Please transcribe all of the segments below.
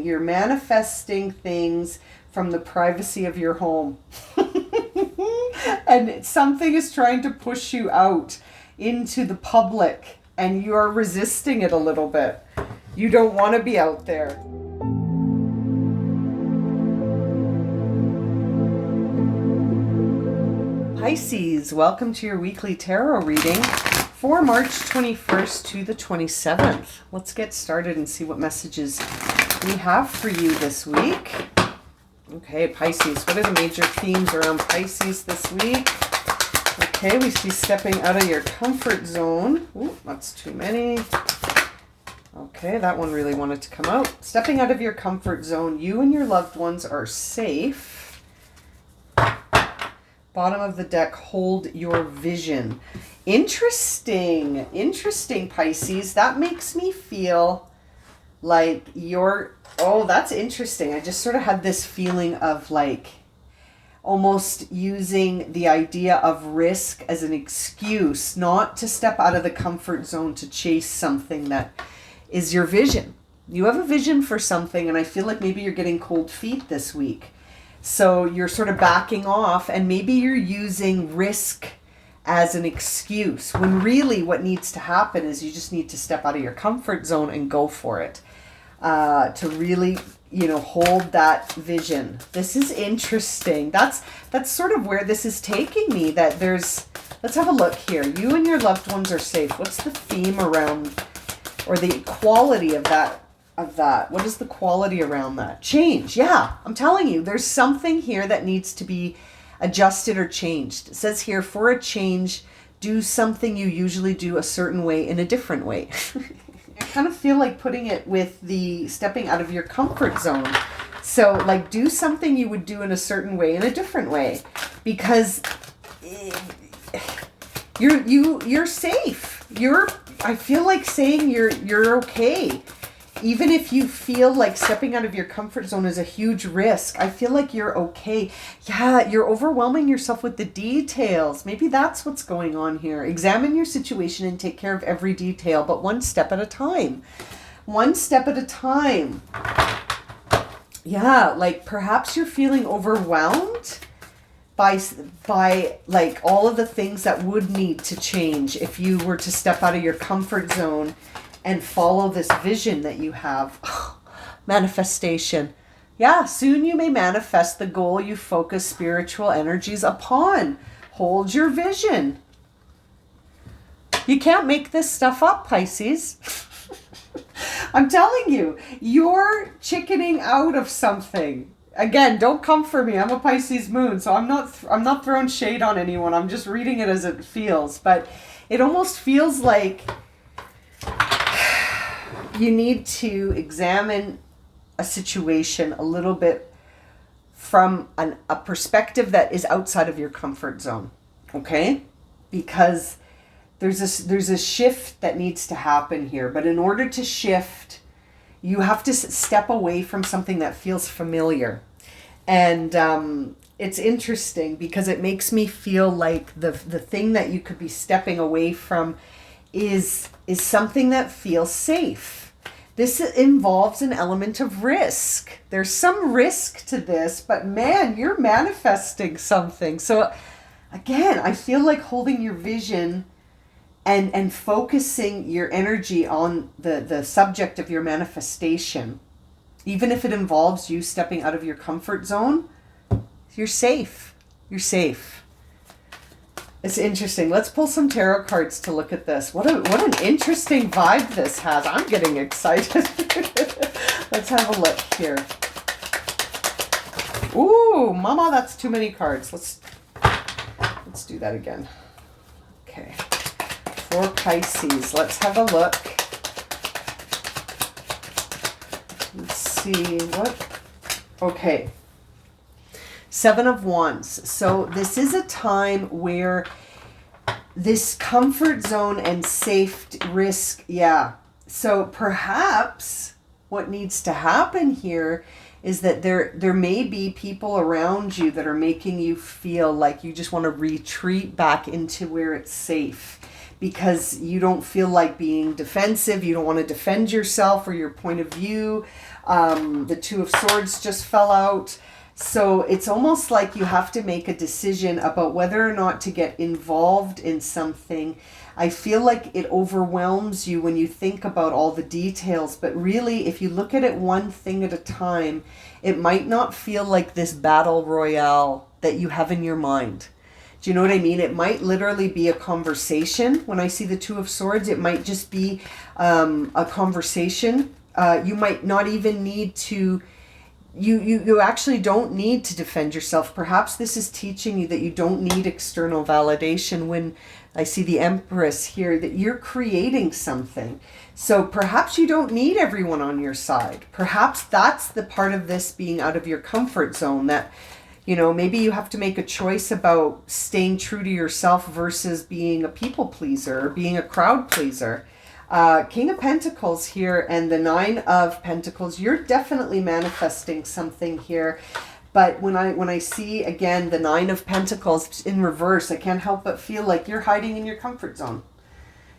manifesting. You're manifesting things from the privacy of your home. And something is trying to push you out into the public, and you are resisting it a little bit. You don't want to be out there. Pisces, welcome to your weekly tarot reading for March 21st to the 27th. Let's get started and see what messages we have for you this week. Okay, Pisces, what are the major themes around Pisces this week? Okay, we see stepping out of your comfort zone. Ooh, that's too many. Okay, that one really wanted to come out. Stepping out of your comfort zone. You and your loved ones are safe. Bottom of the deck, hold your vision. Interesting. Interesting, Pisces. That makes me feel like you're... Oh, that's interesting. I just sort of had this feeling of like almost using the idea of risk as an excuse not to step out of the comfort zone to chase something that is your vision. You have a vision for something, and I feel like maybe you're getting cold feet this week. So you're sort of backing off, and maybe you're using risk as an excuse, when really what needs to happen is you just need to step out of your comfort zone and go for it. To really, hold that vision. This is interesting. That's sort of where this is taking me, that there's... Let's have a look here. You and your loved ones are safe. What's the theme around, or the quality of that? What is the quality around that? Change. Yeah, I'm telling you, there's something here that needs to be adjusted or changed. It says here, for a change, do something you usually do a certain way in a different way. I kind of feel like putting it with the stepping out of your comfort zone. So like, do something you would do in a certain way in a different way, because you're safe. I feel like saying you're okay. Even if you feel like stepping out of your comfort zone is a huge risk, I feel like you're okay. Yeah, you're overwhelming yourself with the details. Maybe that's what's going on here. Examine your situation and take care of every detail, but one step at a time. One step at a time. Yeah, like perhaps you're feeling overwhelmed by like all of the things that would need to change if you were to step out of your comfort zone and follow this vision that you have. Manifestation. Yeah, soon you may manifest the goal you focus spiritual energies upon. Hold your vision. You can't make this stuff up, Pisces. I'm telling you, you're chickening out of something. Again, don't come for me. I'm a Pisces moon, so I'm not throwing shade on anyone. I'm just reading it as it feels. But it almost feels like you need to examine a situation a little bit from a perspective that is outside of your comfort zone, okay? Because there's a shift that needs to happen here. But in order to shift, you have to step away from something that feels familiar. And it's interesting because it makes me feel like the thing that you could be stepping away from is something that feels safe. This involves an element of risk. There's some risk to this, but man, you're manifesting something. So again, I feel like holding your vision and focusing your energy on the subject of your manifestation, even if it involves you stepping out of your comfort zone, you're safe. You're safe. It's interesting. Let's pull some tarot cards to look at this. What an interesting vibe this has. I'm getting excited. Let's have a look here. Ooh, mama, that's too many cards. Let's do that again. Okay. For Pisces, let's have a look. Let's see what... Okay. 7 of Wands. So this is a time where this comfort zone and safe risk, yeah. So perhaps what needs to happen here is that there may be people around you that are making you feel like you just want to retreat back into where it's safe, because you don't feel like being defensive. You don't want to defend yourself or your point of view. The Two of Swords just fell out. So it's almost like you have to make a decision about whether or not to get involved in something. I feel like it overwhelms you when you think about all the details, but really, if you look at it one thing at a time, it might not feel like this battle royale that you have in your mind. Do you know what I mean? It might literally be a conversation. When I see the Two of Swords, it might just be a conversation. You might not even need to, you actually don't need to defend yourself. Perhaps this is teaching you that you don't need external validation. When I see the Empress here, that you're creating something. So perhaps you don't need everyone on your side. Perhaps that's the part of this being out of your comfort zone, that, you know, maybe you have to make a choice about staying true to yourself versus being a people pleaser or being a crowd pleaser. King of Pentacles here and the Nine of Pentacles, you're definitely manifesting something here. But when I see, again, the Nine of Pentacles in reverse, I can't help but feel like you're hiding in your comfort zone.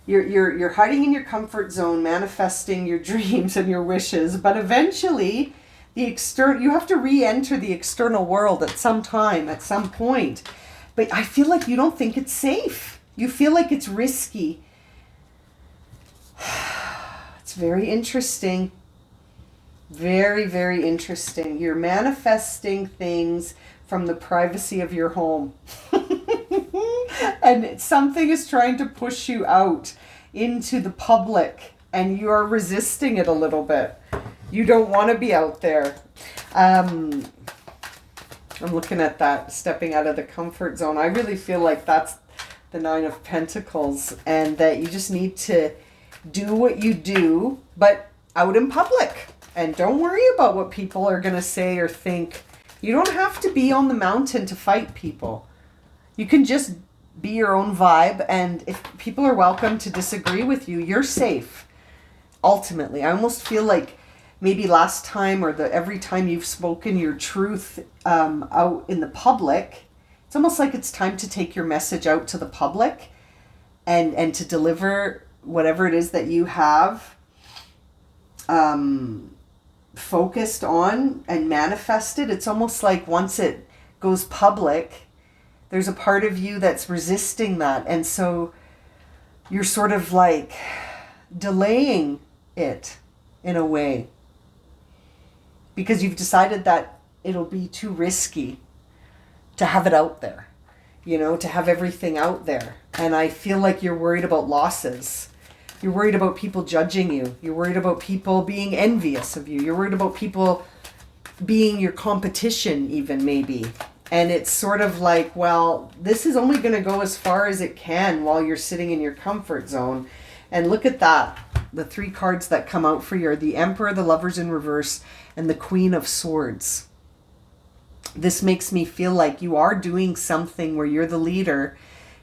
You're hiding in your comfort zone, manifesting your dreams and your wishes. But eventually, you have to re-enter the external world at some time, at some point. But I feel like you don't think it's safe. You feel like it's risky. It's very interesting. Very, very interesting. You're manifesting things from the privacy of your home. And something is trying to push you out into the public, and you are resisting it a little bit. You don't want to be out there. I'm looking at that, stepping out of the comfort zone. I really feel like that's the Nine of Pentacles, and that you just need to do what you do, but out in public. And don't worry about what people are going to say or think. You don't have to be on the mountain to fight people. You can just be your own vibe, and if people are welcome to disagree with you, you're safe. Ultimately, I almost feel like maybe last time or every time you've spoken your truth out in the public, it's almost like it's time to take your message out to the public and to deliver whatever it is that you have focused on and manifested. It's almost like once it goes public, there's a part of you that's resisting that. And so you're sort of like delaying it in a way, because you've decided that it'll be too risky to have it out there, you know, to have everything out there. And I feel like you're worried about losses. You're worried about people judging you. You're worried about people being envious of you. You're worried about people being your competition even, maybe. And it's sort of like, well, this is only going to go as far as it can while you're sitting in your comfort zone. And look at that. The three cards that come out for you are the Emperor, the Lovers in reverse, and the Queen of Swords. This makes me feel like you are doing something where you're the leader.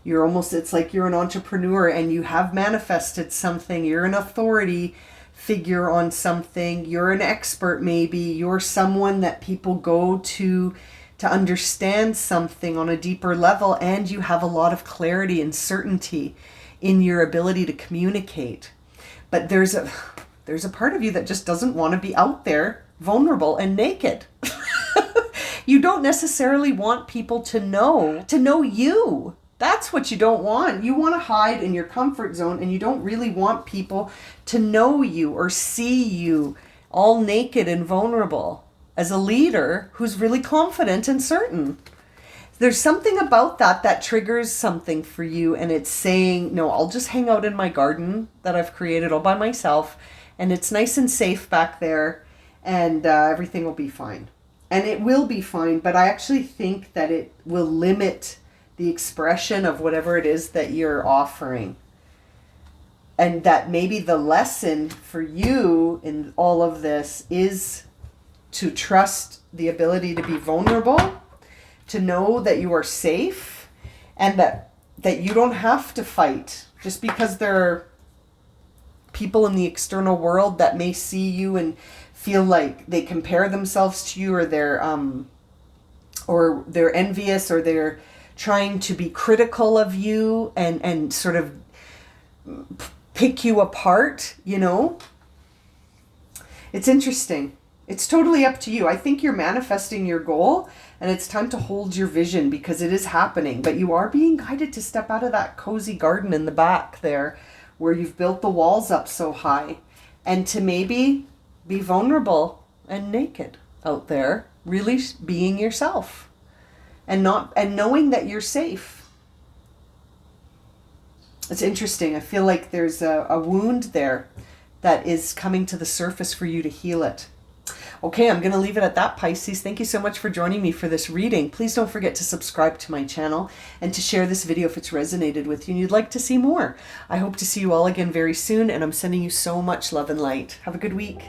You're almost, it's like you're an entrepreneur and you have manifested something. You're an authority figure on something. You're an expert maybe. You're someone that people go to understand something on a deeper level, and you have a lot of clarity and certainty in your ability to communicate. But there's a part of you that just doesn't want to be out there vulnerable and naked. You don't necessarily want people to know you. That's what you don't want. You want to hide in your comfort zone, and you don't really want people to know you or see you all naked and vulnerable as a leader who's really confident and certain. There's something about that triggers something for you, and it's saying, no, I'll just hang out in my garden that I've created all by myself, and it's nice and safe back there, and everything will be fine. And it will be fine, but I actually think that it will limit the expression of whatever it is that you're offering. And that maybe the lesson for you in all of this is to trust the ability to be vulnerable, to know that you are safe, and that you don't have to fight just because there are people in the external world that may see you and feel like they compare themselves to you, or they're envious, or they're trying to be critical of you and sort of pick you apart, you know. It's interesting. It's totally up to you. I think you're manifesting your goal, and it's time to hold your vision because it is happening. But you are being guided to step out of that cozy garden in the back there where you've built the walls up so high, and to maybe be vulnerable and naked out there, really being yourself and knowing that you're safe. It's interesting. I feel like there's a wound there that is coming to the surface for you to heal it. Okay, I'm going to leave it at that, Pisces. Thank you so much for joining me for this reading. Please don't forget to subscribe to my channel and to share this video if it's resonated with you and you'd like to see more. I hope to see you all again very soon, and I'm sending you so much love and light. Have a good week.